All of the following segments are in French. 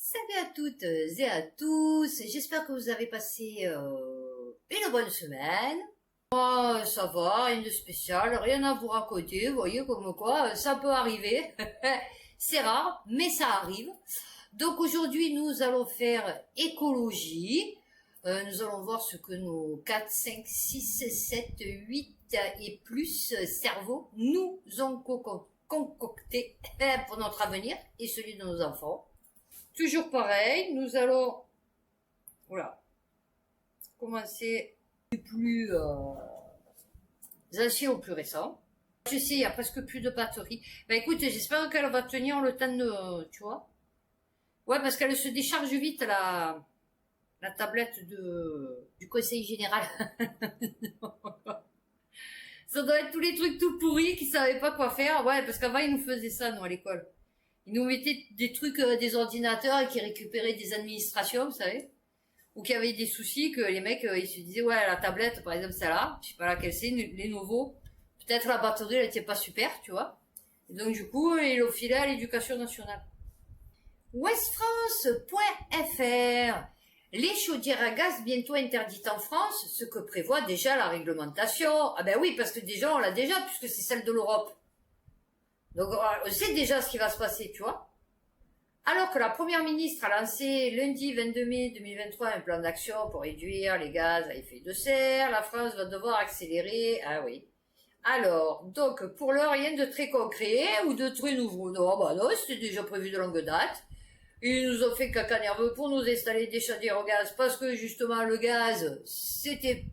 Salut à toutes et à tous, j'espère que vous avez passé une bonne semaine. Moi, ça va, rien de spécial, rien à vous raconter, vous voyez comme quoi, ça peut arriver. C'est rare, mais ça arrive. Donc aujourd'hui, nous allons faire écologie. Nous allons voir ce que nos 4, 5, 6, 7, 8 et plus cerveaux nous ont concocté pour notre avenir et celui de nos enfants. Toujours pareil, nous allons commencer du plus ancien au plus récent. Je sais, il n'y a presque plus de batterie. Ben écoute, j'espère qu'elle va tenir le temps de... Tu vois. Ouais, parce qu'elle se décharge vite, la tablette du conseil général. Ça doit être tous les trucs tout pourris qui savaient pas quoi faire. Ouais, parce qu'avant, ils nous faisaient ça, nous, à l'école. Ils nous mettaient des trucs, des ordinateurs et qui récupéraient des administrations, vous savez. Ou qu'il y avait des soucis, que les mecs, ils se disaient, ouais, la tablette, par exemple, celle-là, je sais pas laquelle c'est, les nouveaux. Peut-être la batterie, elle était pas super, tu vois. Et donc, du coup, ils l'ont filé à l'éducation nationale. Westfrance.fr. Les chaudières à gaz bientôt interdites en France, ce que prévoit déjà la réglementation. Ah ben oui, parce que déjà, on l'a déjà, puisque c'est celle de l'Europe. Donc, on sait déjà ce qui va se passer, tu vois. Alors que la première ministre a lancé lundi 22 mai 2023 un plan d'action pour réduire les gaz à effet de serre, la France va devoir accélérer. Ah oui. Alors, donc, pour l'heure, rien de très concret ou de très nouveau. Non, bah non, c'était déjà prévu de longue date. Ils nous ont fait caca nerveux pour nous installer des chaudières au gaz parce que justement le gaz, c'était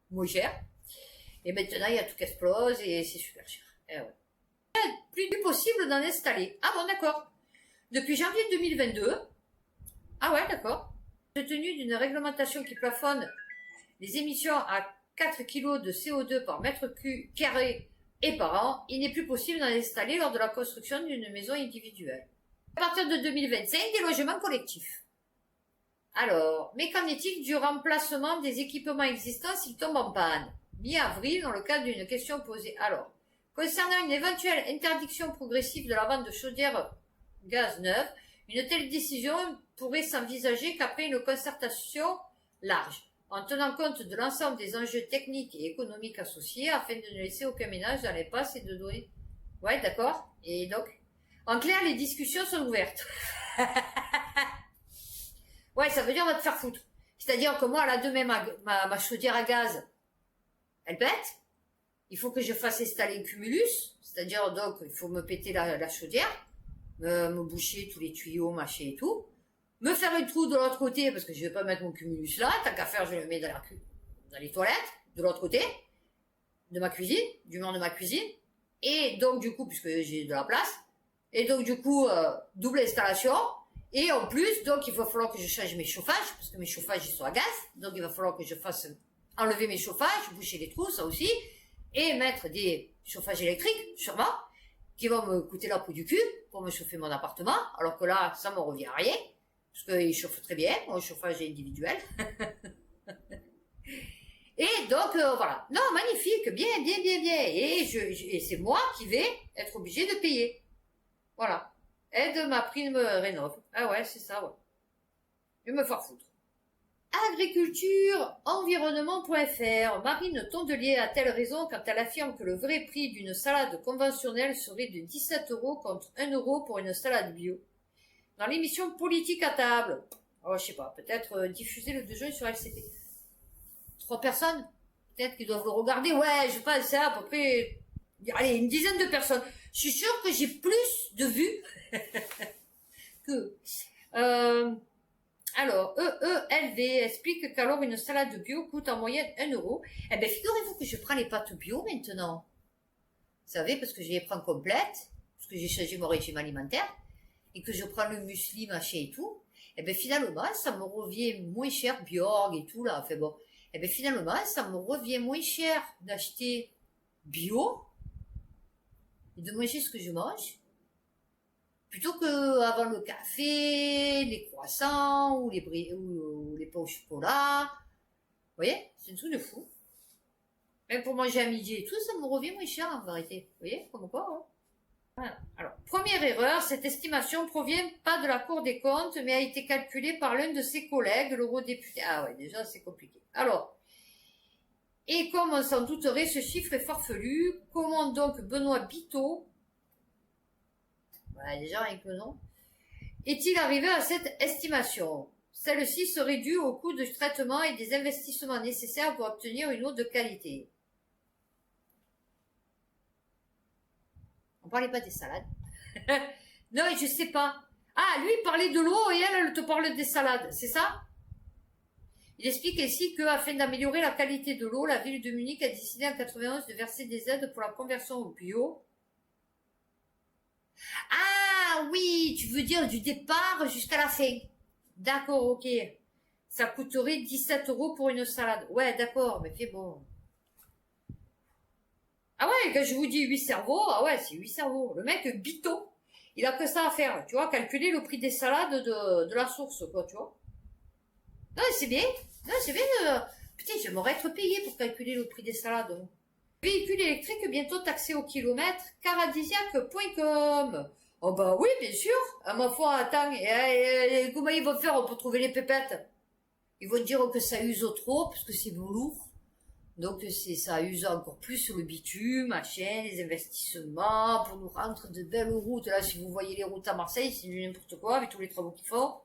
moins cher. Et maintenant, il y a tout qui explose et c'est super cher. Eh ouais. Plus du possible d'en installer. Ah bon, d'accord. Depuis janvier 2022, ah ouais, d'accord, compte tenu d'une réglementation qui plafonne les émissions à 4 kg de CO2 par mètre carré et par an, il n'est plus possible d'en installer lors de la construction d'une maison individuelle. À partir de 2025, des logements collectifs. Alors, mais qu'en est-il du remplacement des équipements existants s'ils tombent en panne? Mi-avril, dans le cadre d'une question posée. Alors, concernant une éventuelle interdiction progressive de la vente de chaudières gaz neuf, une telle décision pourrait s'envisager qu'après une concertation large, en tenant compte de l'ensemble des enjeux techniques et économiques associés, afin de ne laisser aucun ménage dans l'impasse et de donner... Ouais, d'accord. Et donc, en clair, les discussions sont ouvertes. Ouais, ça veut dire on va te faire foutre. C'est-à-dire que moi, là, demain, ma chaudière à gaz, elle pète. Il faut que je fasse installer un cumulus. C'est-à-dire, donc, il faut me péter la chaudière, me boucher tous les tuyaux, machin et tout. Me faire un trou de l'autre côté, parce que je vais pas mettre mon cumulus là. Tant qu'à faire, je le mets dans les toilettes, de l'autre côté, de ma cuisine, du mur de ma cuisine. Et donc, du coup, puisque j'ai de la place, et donc, du coup, double installation. Et en plus, donc, il va falloir que je change mes chauffages, parce que mes chauffages, ils sont à gaz. Donc, il va falloir que je fasse enlever mes chauffages, boucher les trous, ça aussi. Et mettre des chauffages électriques, sûrement, qui vont me coûter la peau du cul pour me chauffer mon appartement. Alors que là, ça me revient à rien. Parce qu'il chauffe très bien, mon chauffage est individuel. Et donc, voilà. Non, magnifique, bien. Et c'est moi qui vais être obligé de payer. Voilà. Aide ma prime rénov. Ah ouais, c'est ça, ouais. Je vais me faire foutre. Agriculture-environnement.fr. Marine Tondelier a-t-elle raison quand elle affirme que le vrai prix d'une salade conventionnelle serait de 17 € contre 1 € pour une salade bio? Dans l'émission Politique à table. Oh, je sais pas, peut-être diffuser le 2 juin sur LCT. 3 personnes, peut-être qu'ils doivent le regarder. Ouais, je pense c'est à peu près, allez, une dizaine de personnes. Je suis sûre que j'ai plus de vues que... Alors, EELV explique qu'alors une salade bio coûte en moyenne 1 €. Eh ben, figurez-vous que je prends les pâtes bio maintenant. Vous savez, parce que je les prends complètes, parce que j'ai changé mon régime alimentaire, et que je prends le muesli, machin et tout. Eh ben, finalement, ça me revient moins cher, Bjorg et tout, là. Enfin bon. Eh ben, finalement, ça me revient moins cher d'acheter bio, et de manger ce que je mange, plutôt que avant le café, les croissants ou les pains au chocolat. Vous voyez, c'est un truc de fou. Même pour manger à midi et tout, ça me revient moins cher en vérité. Vous voyez, comme quoi, hein. Voilà. Alors, Première erreur, cette estimation provient pas de la Cour des comptes, mais a été calculée par l'un de ses collègues, l'eurodéputé. Ah ouais, déjà c'est compliqué. Alors, et comme on s'en douterait, ce chiffre est farfelu. Comment donc Benoît Biteau, voilà déjà avec le nom, est-il arrivé à cette estimation? Celle-ci serait due au coût de traitement et des investissements nécessaires pour obtenir une eau de qualité. On parlait pas des salades. Non, je sais pas. Ah, lui, il parlait de l'eau et elle te parle des salades, c'est ça? Il explique ainsi que, afin d'améliorer la qualité de l'eau, la ville de Munich a décidé en 91 de verser des aides pour la conversion au bio. Ah oui, tu veux dire du départ jusqu'à la fin. D'accord, ok. Ça coûterait 17 € pour une salade. Ouais, d'accord, mais c'est bon. Ah ouais, quand je vous dis 8 cerveaux, ah ouais, c'est 8 cerveaux. Le mec, Bito, il a que ça à faire, tu vois, calculer le prix des salades de la source, quoi, tu vois. Non, c'est bien. Non, c'est bien. Putain, j'aimerais être payé pour calculer le prix des salades. Véhicule électrique bientôt taxé au kilomètre, caradisiaque.com. Oh bah oui, bien sûr. À ma foi, attends, comment ils vont faire pour trouver les pépettes? Ils vont dire que ça use trop, parce que c'est lourd. Donc ça use encore plus sur le bitume, machin, les investissements, pour nous rendre de belles routes. Là, si vous voyez les routes à Marseille, c'est du n'importe quoi, avec tous les travaux qu'ils font.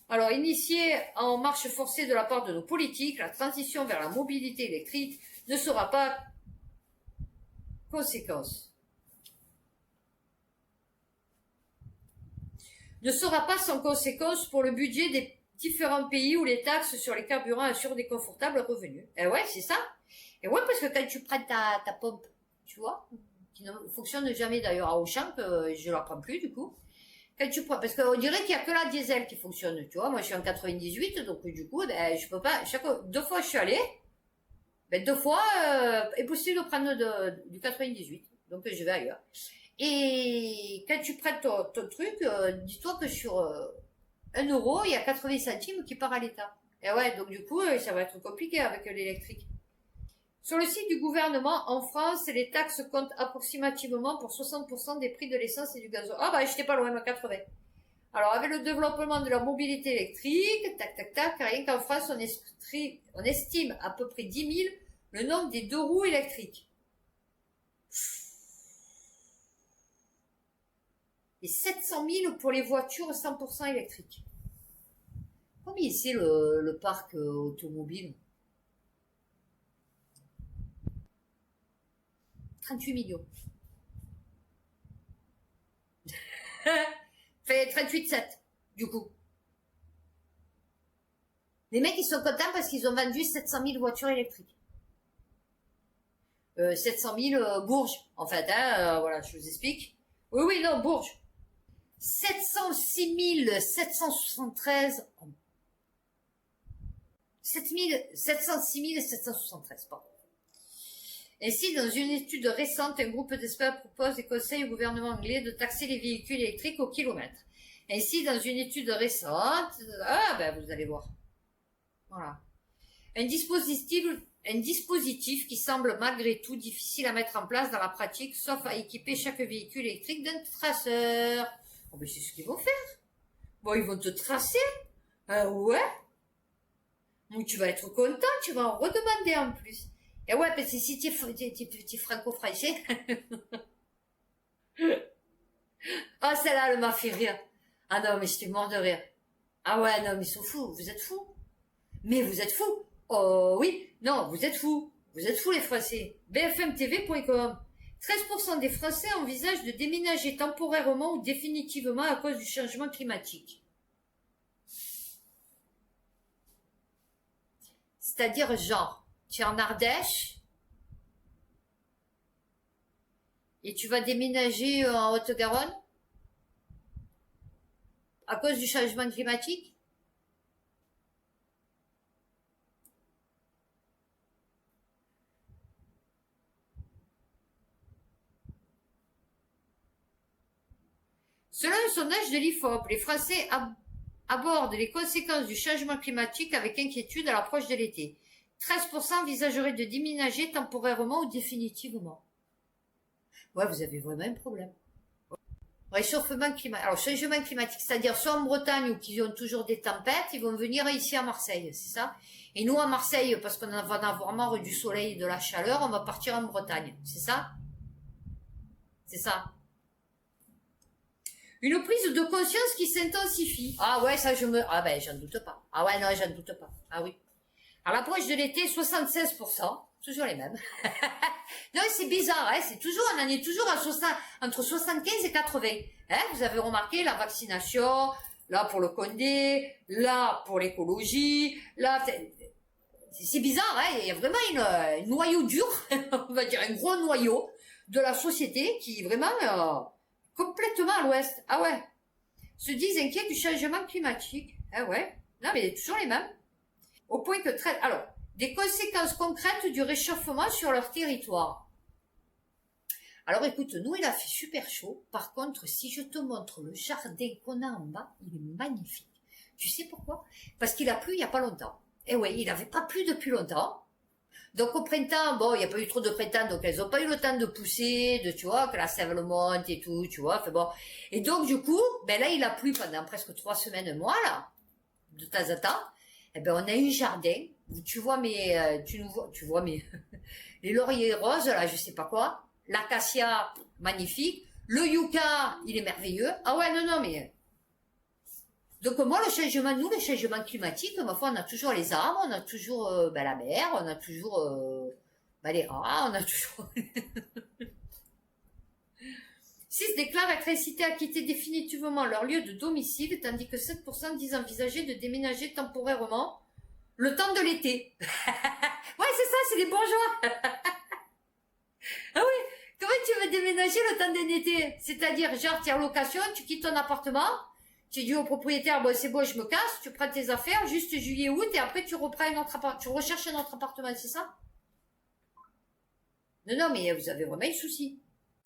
Alors, initiée en marche forcée de la part de nos politiques, la transition vers la mobilité électrique ne sera pas conséquence. Ne sera pas sans conséquence pour le budget des différents pays où les taxes sur les carburants assurent des confortables revenus. Et ouais, c'est ça. Et ouais, parce que quand tu prends ta pompe, tu vois, qui ne fonctionne jamais d'ailleurs à Auchan, que je la prends plus du coup. Quand tu prends, parce qu'on dirait qu'il n'y a que la diesel qui fonctionne, tu vois. Moi, je suis en 98, donc du coup, ben, je peux pas, deux fois je suis allée, ben, deux fois, impossible de prendre du 98. Donc, je vais ailleurs. Et quand tu prends ton truc, dis-toi que sur 1 €, il y a 80 centimes qui part à l'État. Et ouais, donc du coup, ça va être compliqué avec l'électrique. Sur le site du gouvernement, en France, les taxes comptent approximativement pour 60% des prix de l'essence et du gasoil. Ah bah, j'étais pas loin, à 80. Alors, avec le développement de la mobilité électrique, rien qu'en France, on estime à peu près 10 000 le nombre des 2 roues électriques. Et 700 000 pour les voitures 100% électriques. Combien c'est le parc automobile? 38 millions. Fait 38,7, du coup. Les mecs, ils sont contents parce qu'ils ont vendu 700 000 voitures électriques. 700 000 Bourges, en fait, hein, voilà, je vous explique. Oui, non, Bourges. 706 773, 706 773, pardon. Ainsi, dans une étude récente, un groupe d'experts propose et conseille au gouvernement anglais de taxer les véhicules électriques au kilomètre. Ainsi, dans une étude récente, ah ben vous allez voir. Voilà. Un dispositif qui semble malgré tout difficile à mettre en place dans la pratique, sauf à équiper chaque véhicule électrique d'un traceur. Oh ben c'est ce qu'ils vont faire. Bon, ils vont te tracer. Ouais. Donc tu vas être content, tu vas en redemander en plus. Et ouais, parce que si tu es franco-français. Ah, celle-là, elle m'a fait rire. Ah non, mais j'étais mort de rire. Ah ouais, non, mais ils sont fous, vous êtes fous. Mais vous êtes fous. Oh oui, non, vous êtes fous. Vous êtes fous les Français. BFMTV.com. 13% des Français envisagent de déménager temporairement ou définitivement à cause du changement climatique. C'est-à-dire genre, tu es en Ardèche et tu vas déménager en Haute-Garonne à cause du changement climatique? Selon un sondage de l'IFOP, les Français abordent les conséquences du changement climatique avec inquiétude à l'approche de l'été. 13% envisageraient de déménager temporairement ou définitivement. Ouais, vous avez vraiment un problème. Réchauffement climatique. Alors, changement climatique, c'est-à-dire soit en Bretagne où ils ont toujours des tempêtes, ils vont venir ici à Marseille, c'est ça? Et nous, à Marseille, parce qu'on va en avoir marre du soleil et de la chaleur, on va partir en Bretagne, c'est ça? C'est ça. Une prise de conscience qui s'intensifie. Ah ouais, ça ah ben, j'en doute pas. Ah ouais, non, j'en doute pas. Ah oui. À l'approche de l'été, 76%, toujours les mêmes. Non, c'est bizarre, hein, c'est toujours, on en est toujours entre 75 et 80. Hein, vous avez remarqué la vaccination, là pour le Condé, là pour l'écologie, là, c'est bizarre, hein, il y a vraiment un noyau dur, on va dire un gros noyau de la société qui est vraiment complètement à l'ouest. Ah ouais. Se disent inquiets du changement climatique. Ah ouais. Non, mais toujours les mêmes. Au point que alors, des conséquences concrètes du réchauffement sur leur territoire. Alors écoute, nous il a fait super chaud. Par contre, si je te montre le jardin qu'on a en bas, il est magnifique. Tu sais pourquoi? Parce qu'il a plu il n'y a pas longtemps. Eh ouais, il n'avait pas plu depuis longtemps. Donc au printemps, bon, il n'y a pas eu trop de printemps, donc elles n'ont pas eu le temps de pousser, tu vois, que la sève le monte et tout, tu vois. Enfin bon. Et donc du coup, ben là il a plu pendant presque 3 semaines, un mois là, de temps en temps. Eh ben on a eu un jardin où tu vois tu vois mes les lauriers roses là, je sais pas quoi, l'acacia magnifique, le yucca il est merveilleux. Ah ouais non mais donc moi le changement climatique, ma foi on a toujours les arbres, on a toujours la mer, on a toujours les rats, on a toujours 6 déclarent être incités à quitter définitivement leur lieu de domicile, tandis que 7% disent envisager de déménager temporairement le temps de l'été. Ouais, c'est ça, c'est les bourgeois. Ah oui, comment tu veux déménager le temps d'un été? C'est-à-dire, genre, tu es en location, tu quittes ton appartement, tu dis au propriétaire, bon, c'est bon, je me casse, tu prends tes affaires, juste juillet, août, et après tu reprends tu recherches un autre appartement, c'est ça? Non, mais vous avez vraiment un souci.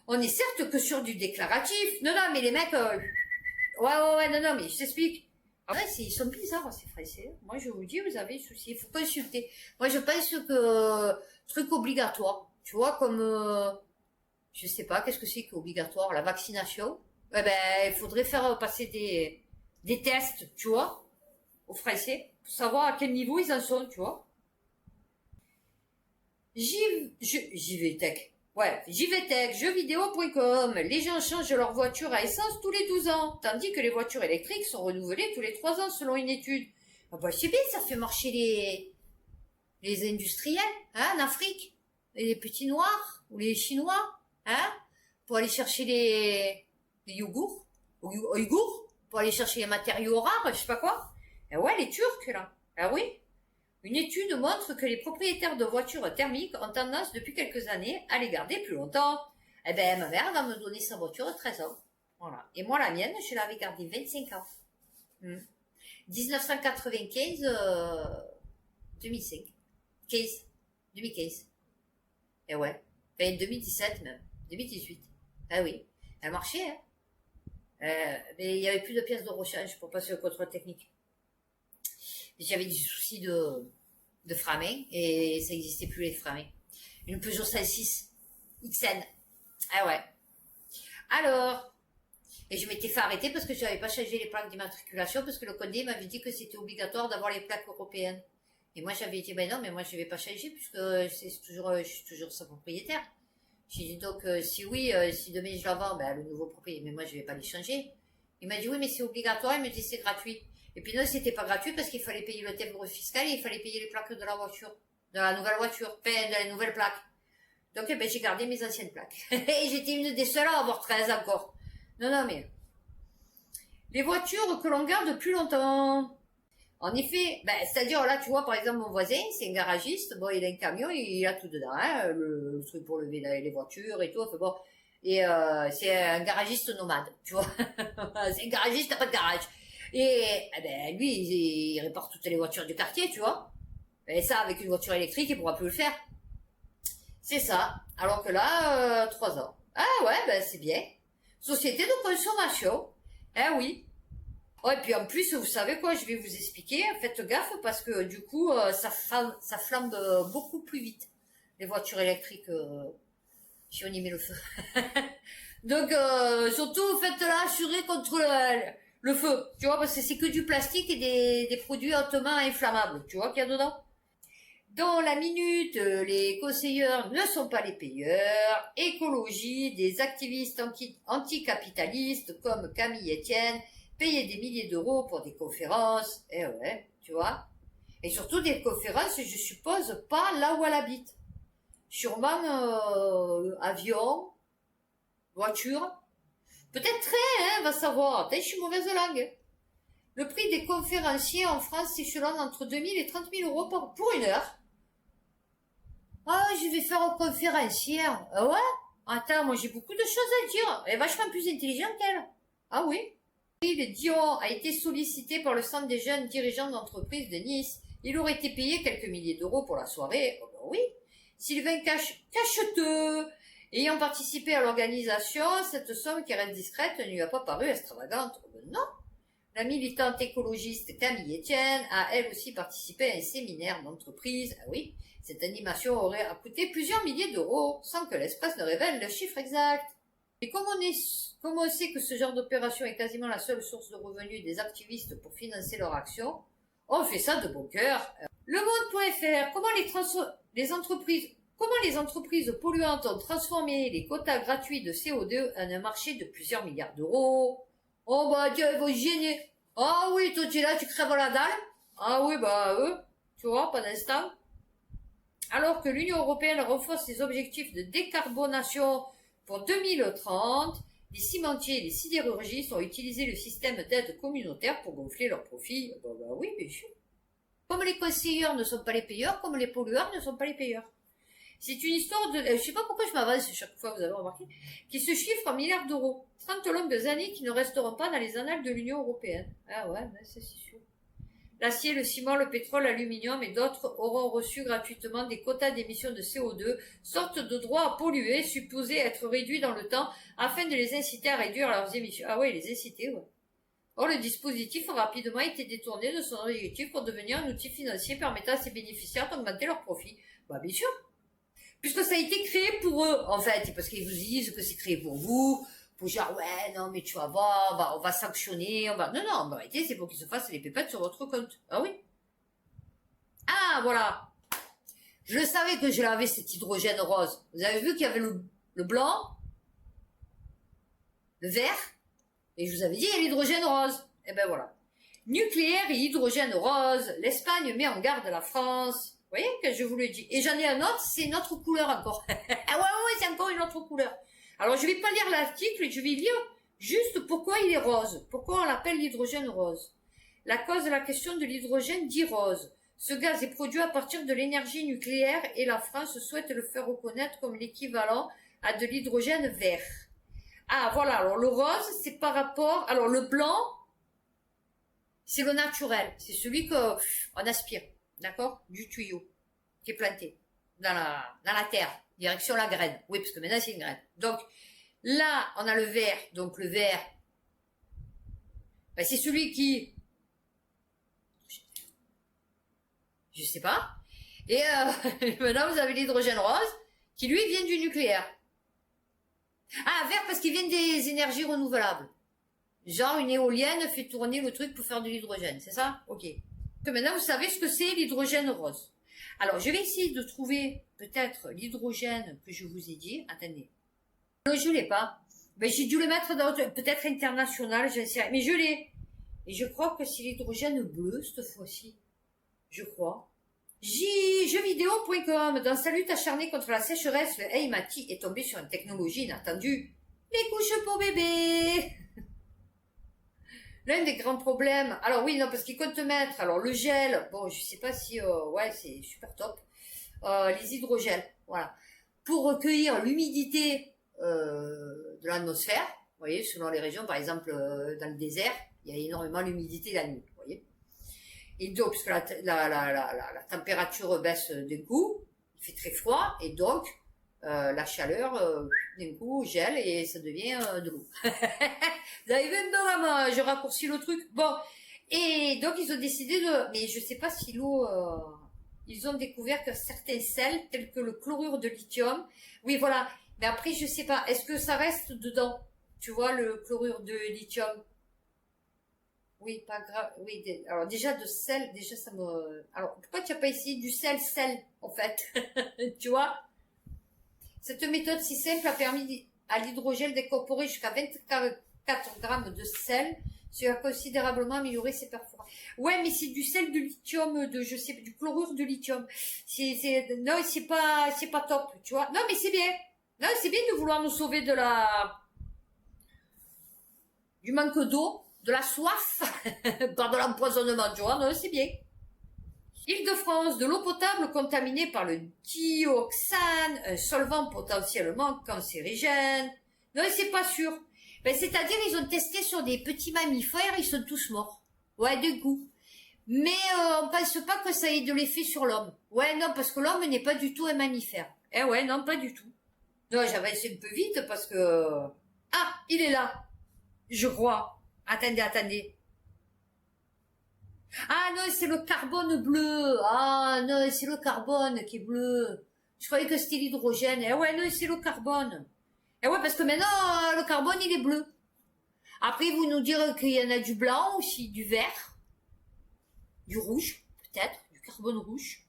On est certes que sur du déclaratif. Non, mais les mecs... Ouais, non, mais je t'explique. Ah ouais, ils sont bizarres, ces Français. Moi, je vous dis, vous avez un souci. Il faut consulter. Moi, je pense que... truc obligatoire. Tu vois, comme... je sais pas, qu'est-ce que c'est qu'obligatoire? La vaccination. Eh ben, il faudrait faire passer des tests, tu vois, aux Français, pour savoir à quel niveau ils en sont, tu vois. JVTech. Ouais, JVTech, jeuxvideo.com. Les gens changent leur voiture à essence tous les 12 ans, tandis que les voitures électriques sont renouvelées tous les 3 ans selon une étude. Ah bah c'est bien, ça fait marcher les industriels, hein, en Afrique. Les petits noirs, ou les chinois, hein, pour aller chercher les yogourts, pour aller chercher les matériaux rares, je sais pas quoi. Ah ouais, les Turcs, là. Ah oui. Une étude montre que les propriétaires de voitures thermiques ont tendance depuis quelques années à les garder plus longtemps. Eh ben, ma mère va me donner sa voiture 13 ans. Voilà. Et moi, la mienne, je l'avais gardée 25 ans. 1995, 2005. 2015. Et ouais. Ben, 2017 même. 2018. Ah oui. Elle marchait, hein. Mais il n'y avait plus de pièces de rechange pour passer au contrôle technique. J'avais des soucis de frein et ça n'existait plus les freins. Une Peugeot 106 XN. Ah ouais. Alors, et je m'étais fait arrêter parce que je n'avais pas changé les plaques d'immatriculation parce que le Condé m'avait dit que c'était obligatoire d'avoir les plaques européennes. Et moi j'avais dit ben non mais moi je vais pas changer puisque je suis toujours sa propriétaire. J'ai dit donc si demain je la vends, ben le nouveau propriétaire, mais moi je vais pas les changer. Il m'a dit oui mais c'est obligatoire, il me dit c'est gratuit. Et puis non, c'était pas gratuit parce qu'il fallait payer le timbre fiscal et il fallait payer les plaques de la voiture, de la nouvelle voiture, de la nouvelle plaque. Donc ben, j'ai gardé mes anciennes plaques. Et j'étais une des seules à avoir 13 encore. Non, mais... Les voitures que l'on garde plus longtemps. En effet, c'est-à-dire là, tu vois, par exemple, mon voisin, c'est un garagiste. Bon, il a un camion, il a tout dedans, hein, le truc pour lever les voitures et tout. Enfin bon, et c'est un garagiste nomade, tu vois. C'est un garagiste, t'as pas de garage. Et lui, il répare toutes les voitures du quartier, tu vois. Et ça, avec une voiture électrique, il pourra plus le faire. C'est ça. Alors que là, 3 ans. Ah ouais, c'est bien. Société de consommation. Eh oui. Oh, et puis en plus, vous savez quoi, je vais vous expliquer. Faites gaffe parce que du coup, ça flambe beaucoup plus vite. Les voitures électriques, si on y met le feu. Donc, surtout, faites-la assurer contre le feu, tu vois, parce que c'est que du plastique et des produits hautement inflammables, tu vois qu'il y a dedans. Dans la minute, les conseilleurs ne sont pas les payeurs, écologie, des activistes anticapitalistes comme Camille Etienne, payer des milliers d'euros pour des conférences, eh ouais, tu vois. Et surtout des conférences, je suppose, pas là où elle habite. Sûrement avion, voiture, peut-être train, hein, va savoir. Peut-être je suis mauvaise langue. Le prix des conférenciers en France s'échelonne entre 2000 et 30 000 euros pour une heure. Ah, je vais faire un conférencière. Ah ouais? Attends, moi j'ai beaucoup de choses à dire. Elle est vachement plus intelligente qu'elle. Ah oui? Le Dion a été sollicité par le Centre des jeunes dirigeants d'entreprise de Nice. Il aurait été payé quelques milliers d'euros pour la soirée. Oh ben oui. Sylvain Cacheteux, ayant participé à l'organisation, cette somme qui reste discrète ne lui a pas paru extravagante. Oh ben non. La militante écologiste Camille Etienne a elle aussi participé à un séminaire d'entreprise. Ah oui, cette animation aurait coûté plusieurs milliers d'euros, sans que l'espace ne révèle le chiffre exact. Et comme on sait que ce genre d'opération est quasiment la seule source de revenus des activistes pour financer leur action, on fait ça de bon cœur. Le Monde.fr, comment les entreprises polluantes ont transformé les quotas gratuits de CO2 en un marché de plusieurs milliards d'euros. Oh bah Dieu, ils vont gêner. Ah oui, toi tu es là, tu crèves la dalle. Ah oui, bah eux, tu vois, pas d'instant. Alors que l'Union européenne renforce ses objectifs de décarbonation pour 2030, les cimentiers et les sidérurgistes ont utilisé le système d'aide communautaire pour gonfler leurs profits. Bah oui, bien sûr. Comme les conseilleurs ne sont pas les payeurs, comme les pollueurs ne sont pas les payeurs. C'est une histoire de, je sais pas pourquoi je m'avance chaque fois, vous avez remarqué, qui se chiffre en milliards d'euros. 30 longues années qui ne resteront pas dans les annales de l'Union européenne. Ah ouais, c'est sûr. L'acier, le ciment, le pétrole, l'aluminium et d'autres auront reçu gratuitement des quotas d'émissions de CO2, sorte de droit à polluer, supposé être réduit dans le temps afin de les inciter à réduire leurs émissions. Ah ouais, les inciter, ouais. Or, le dispositif a rapidement été détourné de son objectif pour devenir un outil financier permettant à ses bénéficiaires d'augmenter leurs profits. Bah, bien sûr. Puisque ça a été créé pour eux, en fait, parce qu'ils vous disent que c'est créé pour vous, pour genre, ouais, non, mais tu vas voir, on va sanctionner, non, en vérité, c'est pour qu'ils se fassent les pépettes sur votre compte. Ah oui. Ah, voilà. Je le savais que je l'avais, cet hydrogène rose. Vous avez vu qu'il y avait le blanc, le vert, et je vous avais dit, il y a l'hydrogène rose. Et ben voilà. Nucléaire et hydrogène rose, l'Espagne met en garde la France. Vous voyez que je vous le dis. Et j'en ai un autre, c'est une autre couleur encore. Ah ouais, c'est encore une autre couleur. Alors je vais pas lire l'article, je vais lire juste pourquoi il est rose. Pourquoi on l'appelle l'hydrogène rose. La cause de la question de l'hydrogène dit rose. Ce gaz est produit à partir de l'énergie nucléaire et la France souhaite le faire reconnaître comme l'équivalent à de l'hydrogène vert. Ah voilà, alors le rose, c'est par rapport... Alors le blanc, c'est le naturel. C'est celui qu'on aspire. D'accord? Du tuyau qui est planté dans la terre, direction la graine. Oui, parce que maintenant c'est une graine. Donc là, on a le vert. Donc le vert, ben, c'est celui qui, je sais pas. Et maintenant vous avez l'hydrogène rose qui lui vient du nucléaire. Ah, vert parce qu'il vient des énergies renouvelables. Genre une éolienne fait tourner le truc pour faire de l'hydrogène, c'est ça? Ok. Que maintenant vous savez ce que c'est l'hydrogène rose. Alors je vais essayer de trouver peut-être l'hydrogène que je vous ai dit. Attendez. Non, je l'ai pas. Ben, j'ai dû le mettre dans peut-être international, je ne sais rien. Mais je l'ai. Et je crois que c'est l'hydrogène bleu cette fois-ci. Je crois. Jeuxvideo.com, dans sa lutte acharnée contre la sécheresse, le Heimati est tombé sur une technologie inattendue. Les couches pour bébé. L'un des grands problèmes, alors oui, non, parce qu'ils comptent mettre, alors le gel, bon, je sais pas si, ouais, c'est super top, les hydrogels, voilà, pour recueillir l'humidité de l'atmosphère, vous voyez, selon les régions, par exemple, dans le désert, il y a énormément l'humidité la nuit, vous voyez, et donc, puisque la température baisse d'un coup, il fait très froid, et donc, la chaleur, d'un coup, gèle et ça devient de l'eau. Vous avez vu, non, je raccourcis le truc. Bon, et donc ils ont décidé de... Mais je sais pas si l'eau... ils ont découvert que certains sels, tels que le chlorure de lithium, oui, voilà, Mais après, je sais pas, est-ce que ça reste dedans? Tu vois, le chlorure de lithium? Oui, pas grave. Oui, alors déjà de sel, déjà ça me... Alors, pourquoi tu n'as pas essayé du sel, en fait? Tu vois? Cette méthode si simple a permis à l'hydrogel d'incorporer jusqu'à 24 grammes de sel, ce qui a considérablement amélioré ses performances. Ouais, mais c'est du sel de lithium, je sais, du chlorure de lithium. Non, c'est pas top, tu vois. Non, mais c'est bien. Non, c'est bien de vouloir nous sauver du manque d'eau, de la soif, par de l'empoisonnement, tu vois. Non, c'est bien. Île-de-France, de l'eau potable contaminée par le dioxane, un solvant potentiellement cancérigène. Non, c'est pas sûr. Ben, c'est-à-dire, ils ont testé sur des petits mammifères, ils sont tous morts. Ouais, de goût. Mais on pense pas que ça ait de l'effet sur l'homme. Ouais, non, parce que l'homme n'est pas du tout un mammifère. Eh ouais, non, pas du tout. Non, j'avance un peu vite parce que... Ah, il est là. Je crois. Attendez. Ah non, c'est le carbone bleu. Ah non, c'est le carbone qui est bleu. Je croyais que c'était l'hydrogène. Eh ouais, non, c'est le carbone. Eh ouais, parce que maintenant, le carbone, il est bleu. Après, vous nous direz qu'il y en a du blanc aussi, du vert, du rouge, peut-être, du carbone rouge.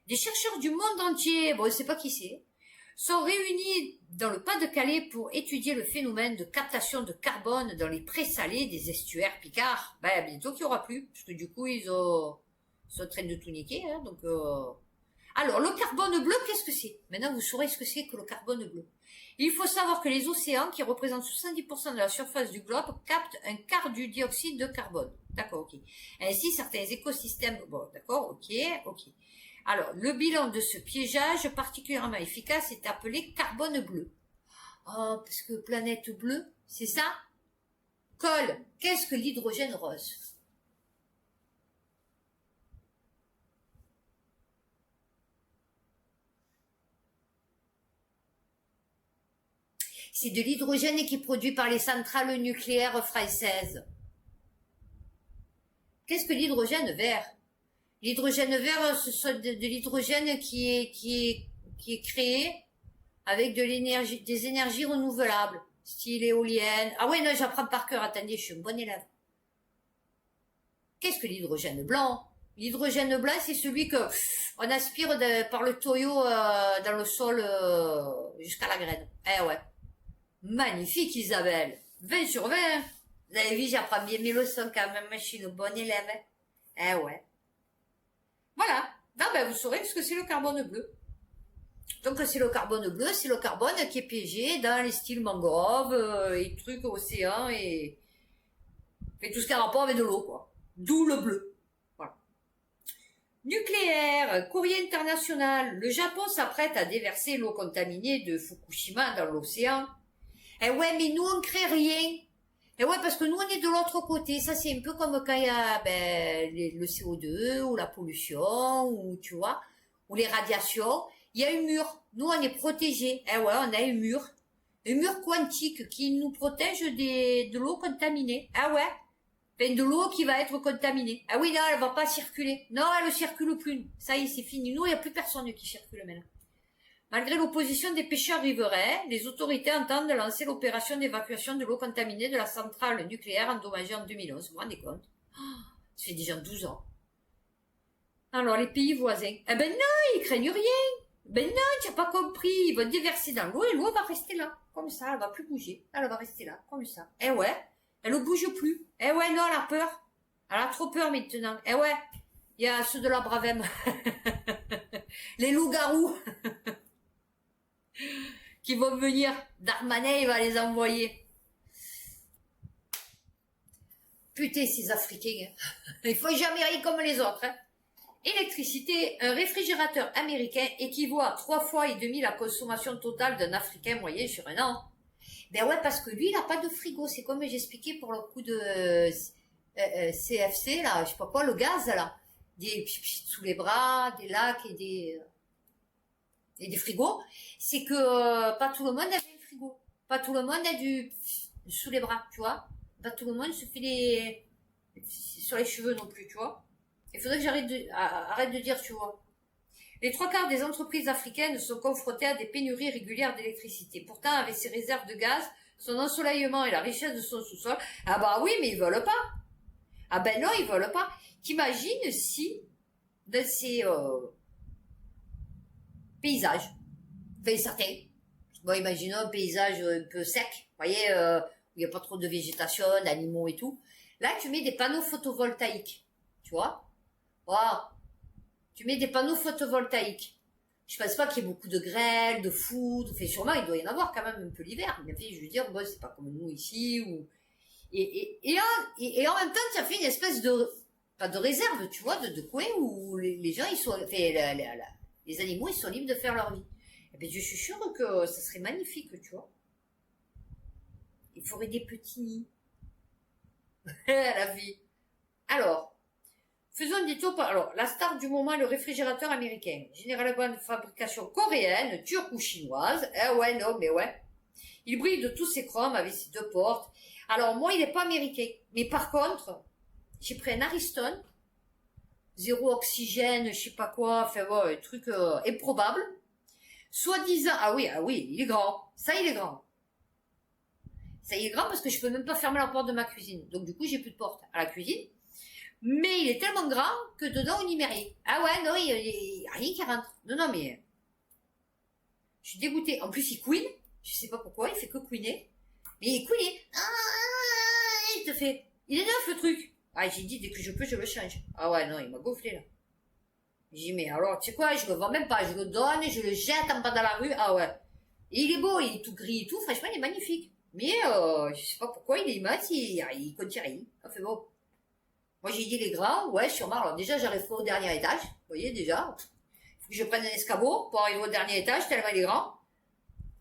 Des chercheurs du monde entier, bon, je sais pas qui c'est, sont réunis dans le Pas-de-Calais pour étudier le phénomène de captation de carbone dans les présalés des estuaires picards. Ben, bientôt qu'il n'y aura plus, parce que du coup, ils sont en train de tout niquer, hein, donc... Alors, le carbone bleu, qu'est-ce que c'est? Maintenant, vous saurez ce que c'est que le carbone bleu. Il faut savoir que les océans, qui représentent 70% de la surface du globe, captent un quart du dioxyde de carbone. D'accord, ok. Ainsi, certains écosystèmes... Bon, d'accord, ok. Alors, le bilan de ce piégeage particulièrement efficace est appelé carbone bleu. Oh, parce que planète bleue, c'est ça? Cole, qu'est-ce que l'hydrogène rose? C'est de l'hydrogène qui est produit par les centrales nucléaires françaises. Qu'est-ce que l'hydrogène vert? L'hydrogène vert, ce sont de l'hydrogène qui est créé avec des énergies renouvelables, style éolienne. Ah ouais, non, j'apprends par cœur, attendez, je suis un bon élève. Qu'est-ce que l'hydrogène blanc? L'hydrogène blanc, c'est celui que on aspire par le tuyau dans le sol jusqu'à la graine. Eh ouais. Magnifique, Isabelle. 20 sur 20. Vous avez vu, j'apprends bien mes leçons quand même, je suis une bonne élève. Eh ouais. Voilà. Non, ben, vous saurez ce que c'est le carbone bleu. Donc, c'est le carbone bleu, c'est le carbone qui est piégé dans les styles mangroves et trucs océans et tout ce qui a rapport avec de l'eau, quoi. D'où le bleu. Voilà. Nucléaire, courrier international. Le Japon s'apprête à déverser l'eau contaminée de Fukushima dans l'océan. Eh ouais, mais nous, on crée rien. Eh ouais, parce que nous, on est de l'autre côté. Ça, c'est un peu comme quand il y a le CO2 ou la pollution, ou tu vois, ou les radiations. Il y a un mur. Nous, on est protégés. Eh ouais, on a un mur. Un mur quantique qui nous protège de l'eau contaminée. Ah ouais. Ben, de l'eau qui va être contaminée. Ah oui, non, elle va pas circuler. Non, elle ne circule plus. Ça y est, c'est fini. Nous, il n'y a plus personne qui circule maintenant. Malgré l'opposition des pêcheurs riverains, les autorités entendent lancer l'opération d'évacuation de l'eau contaminée de la centrale nucléaire endommagée en 2011. Vous vous rendez compte? Ça fait déjà 12 ans. Alors, les pays voisins. Eh ben non, ils craignent rien. Ben non, tu n'as pas compris. Ils vont déverser dans l'eau et l'eau va rester là. Comme ça, elle va plus bouger. Elle va rester là, comme ça. Eh ouais, elle ne bouge plus. Eh ouais, non, elle a peur. Elle a trop peur maintenant. Eh ouais, il y a ceux de la Bravem. Les loups-garous. Qui vont venir. Darmanin, il va les envoyer. Putain, ces Africains. Il faut jamais rire comme les autres. Hein. Électricité, un réfrigérateur américain équivaut à 3,5 fois la consommation totale d'un Africain moyen sur un an. Ben ouais, parce que lui, il n'a pas de frigo. C'est comme j'expliquais pour le coup de CFC, là, je sais pas quoi, le gaz, là. Des sous les bras, des lacs et des frigos. C'est que pas tout le monde a un frigo. Pas tout le monde a du sous les bras, tu vois. Pas tout le monde se fait sur les cheveux non plus, tu vois. Il faudrait que arrête de dire, tu vois. Les trois quarts des entreprises africaines sont confrontées à des pénuries régulières d'électricité. Pourtant, avec ses réserves de gaz, son ensoleillement et la richesse de son sous-sol, ah bah oui, mais ils veulent pas. Ah ben non, ils veulent pas. T'imagines si, dans ces paysages, enfin certains, bon, imaginons un paysage un peu sec, vous voyez, où il n'y a pas trop de végétation, d'animaux et tout. Là, tu mets des panneaux photovoltaïques, tu vois. Wow. Tu mets des panneaux photovoltaïques. Je pense pas qu'il y ait beaucoup de grêle, de foudre. Enfin, sûrement, il doit y en avoir quand même un peu l'hiver. Mais enfin, je veux dire, bon, c'est pas comme nous ici. Et en même temps, ça fait une espèce de... Pas de réserve, tu vois, de coin où les gens, ils sont... Enfin, les animaux, ils sont libres de faire leur vie. Et bien, je suis sûre que ça serait magnifique, tu vois. Il faudrait des petits nids. La vie. Alors, faisons un détour par... Alors, la star du moment est le réfrigérateur américain. Généralement de fabrication coréenne, turque ou chinoise. Eh ouais, non, mais ouais. Il brille de tous ses chromes avec ses deux portes. Alors, moi, il n'est pas américain. Mais par contre, j'ai pris un Ariston. Zéro oxygène, je sais pas quoi. Enfin, ouais, un truc improbable. Soi-disant... Ah oui, il est grand. Ça, il est grand. Ça, il est grand parce que je peux même pas fermer la porte de ma cuisine. Donc, du coup, j'ai plus de porte à la cuisine. Mais il est tellement grand que dedans, on n'y met rien. Ah ouais, non, il y a rien qui rentre. Non, non, mais... Je suis dégoûtée. En plus, il couine. Je sais pas pourquoi, il fait que couiner. Mais il couine. Il te fait... Il est neuf, le truc. Ah, j'ai dit, dès que je peux, je le change. Ah ouais, non, il m'a gonflé, là. J'ai dit, mais alors, tu sais quoi, je le vends même pas. Je le donne, je le jette en bas dans la rue. Ah ouais. Et il est beau, il est tout gris et tout. Franchement, il est magnifique. Mais, je sais pas pourquoi, il est immense, il contient rien. Ça fait beau. Moi, j'ai dit les grands, ouais, sûrement. Alors, déjà, j'arrive pas au dernier étage. Vous voyez, déjà. Faut que je prenne un escabeau pour arriver au dernier étage, tellement il est grand.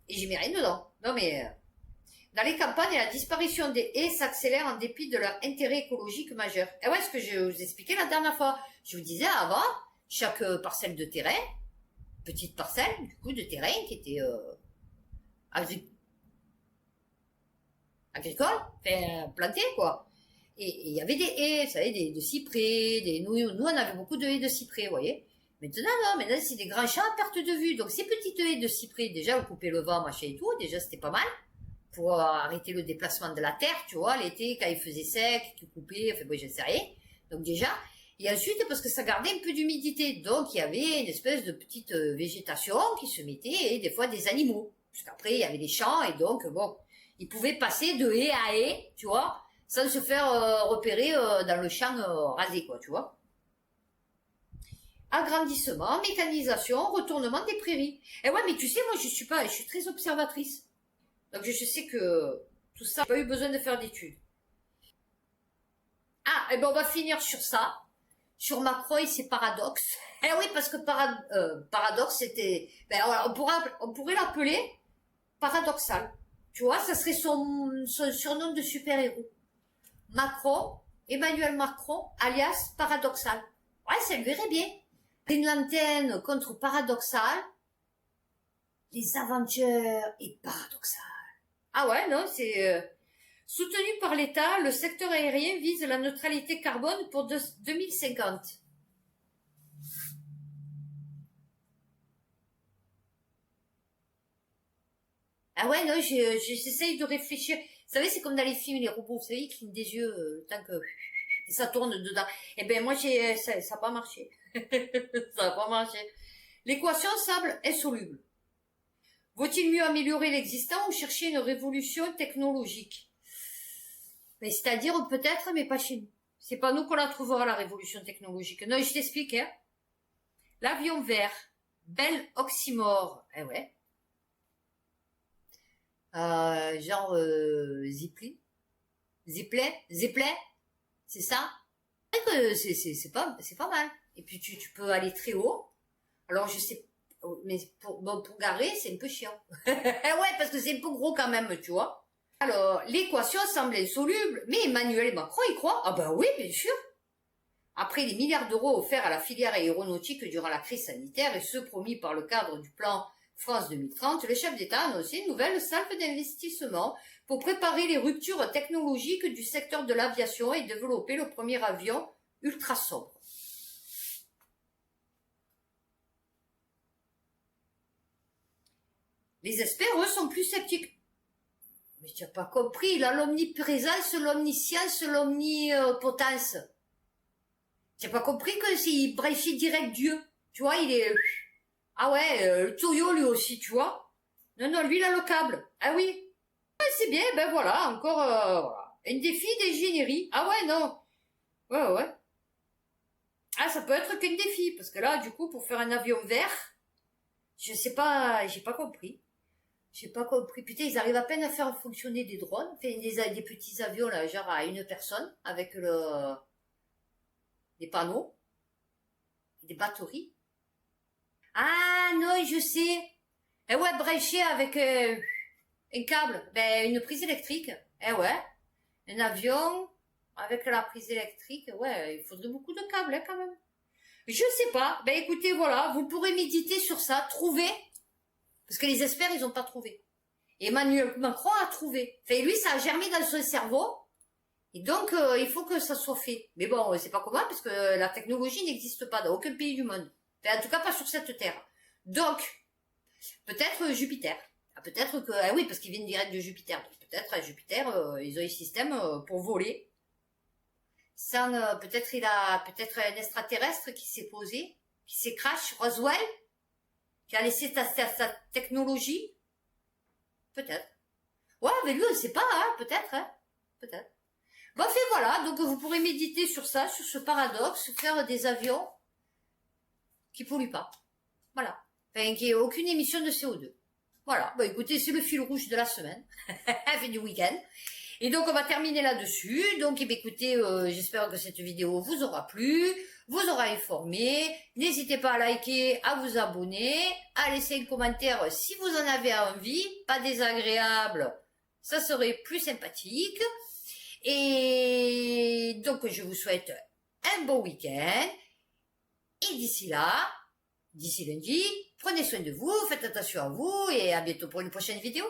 Et j'y mets rien dedans. Non, mais, dans les campagnes, la disparition des haies s'accélère en dépit de leur intérêt écologique majeur. Et ouais, ce que je vous expliquais la dernière fois. Je vous disais avant, chaque parcelle de terrain, petite parcelle, du coup, de terrain qui était, agricole, enfin, planté, quoi. Et il y avait des haies, vous savez, de cyprès, nous, on avait beaucoup de haies de cyprès, vous voyez. Maintenant, non, maintenant, c'est des grands champs à perte de vue. Donc, ces petites haies de cyprès, déjà, vous coupez le vent, machin et tout, déjà, c'était pas mal. Pour arrêter le déplacement de la terre, tu vois, l'été, quand il faisait sec, tu coupais, enfin, bon, je sais rien. Donc, déjà. Et ensuite, parce que ça gardait un peu d'humidité. Donc, il y avait une espèce de petite végétation qui se mettait, et des fois, des animaux. Parce qu'après, il y avait des champs, et donc, bon, ils pouvaient passer de haie à haie, tu vois, sans se faire repérer dans le champ rasé, quoi, tu vois. Agrandissement, mécanisation, retournement des prairies. Et ouais, mais tu sais, moi, je suis très observatrice. Donc, je sais que tout ça, j'ai pas eu besoin de faire d'études. Ah, et ben, on va finir sur ça. Sur Macron et ses paradoxes. Eh oui, parce que paradoxe, c'était... Ben, on pourrait l'appeler paradoxal. Tu vois, ça serait son surnom de super-héros. Macron, Emmanuel Macron, alias paradoxal. Ouais, ça lui irait bien. Une lanterne contre paradoxal. Les aventures et paradoxal. Ah ouais, non, c'est... Soutenu par l'État, le secteur aérien vise la neutralité carbone pour 2050. Ah ouais, non, j'essaye de réfléchir. Vous savez, c'est comme dans les films, les robots, vous savez, ils clignent des yeux tant que ça tourne dedans. Eh ben moi, ça n'a pas marché. Ça n'a pas marché. L'équation semble insoluble. Vaut-il mieux améliorer l'existant ou chercher une révolution technologique? Mais c'est-à-dire peut-être, mais pas chez nous. C'est pas nous qu'on la trouvera, la révolution technologique. Non, je t'explique, hein. L'avion vert, bel oxymore. Eh ouais. Genre Zipli, Zeppelin, c'est ça. C'est pas mal. Et puis tu peux aller très haut. Alors je sais, mais pour garer c'est un peu chiant. Ouais, parce que c'est un peu gros quand même, tu vois. Alors l'équation semble insoluble, mais Emmanuel Macron y croit. Ah ben oui, bien sûr. Après les milliards d'euros offerts à la filière aéronautique durant la crise sanitaire et ceux promis par le cadre du plan France 2030, le chef d'État a annoncé une nouvelle salve d'investissement pour préparer les ruptures technologiques du secteur de l'aviation et développer le premier avion ultra sobre. Les experts, eux, sont plus sceptiques. Mais tu n'as pas compris, là, l'omniprésence, l'omniscience, l'omnipotence. Tu n'as pas compris que s'il branchait direct Dieu. Tu vois, il est... Ah ouais, le Toyo, lui aussi, tu vois. Non, non, lui, il a le câble. Ah oui. Ouais, c'est bien, ben voilà, encore... voilà. Un défi d'ingénierie. Ah ouais, non. Ouais, ouais. Ah, ça peut être qu'un défi, parce que là, du coup, pour faire un avion vert, je sais pas, j'ai pas compris. J'ai pas compris. Putain, ils arrivent à peine à faire fonctionner des drones, enfin, des petits avions, là, genre à une personne, avec des panneaux, des batteries. Ah, non, je sais. Eh ouais, branché avec un câble, ben, une prise électrique. Eh ouais. Un avion, avec la prise électrique, ouais, il faudrait beaucoup de câbles, hein, quand même. Je sais pas. Ben, écoutez, voilà, vous pourrez méditer sur ça, trouver, parce que les experts, ils ont pas trouvé. Emmanuel Macron a trouvé. Enfin, lui, ça a germé dans son cerveau. Et donc, il faut que ça soit fait. Mais bon, c'est pas comment, parce que la technologie n'existe pas dans aucun pays du monde. Enfin, en tout cas, pas sur cette terre. Donc, peut-être Jupiter. Ah, peut-être que, ah oui, parce qu'ils viennent direct de Jupiter. Donc, peut-être à Jupiter, ils ont un système pour voler. Sans, peut-être peut-être un extraterrestre qui s'est posé, qui s'est crash, Roswell, qui a laissé sa technologie. Peut-être. Ouais, mais lui, on sait pas, hein, peut-être, hein, peut-être. Bon, fait voilà, donc vous pourrez méditer sur ça, sur ce paradoxe, faire des avions qui polluent pas. Voilà. Enfin, qui ait aucune émission de CO2. Voilà. Bon, écoutez, c'est le fil rouge de la semaine. Fin du week-end. Et donc, on va terminer là-dessus. Donc, écoutez, j'espère que cette vidéo vous aura plu, vous aura informé. N'hésitez pas à liker, à vous abonner, à laisser un commentaire si vous en avez envie. Pas désagréable, ça serait plus sympathique. Et donc, je vous souhaite un bon week-end. Et d'ici là, d'ici lundi, prenez soin de vous, faites attention à vous et à bientôt pour une prochaine vidéo.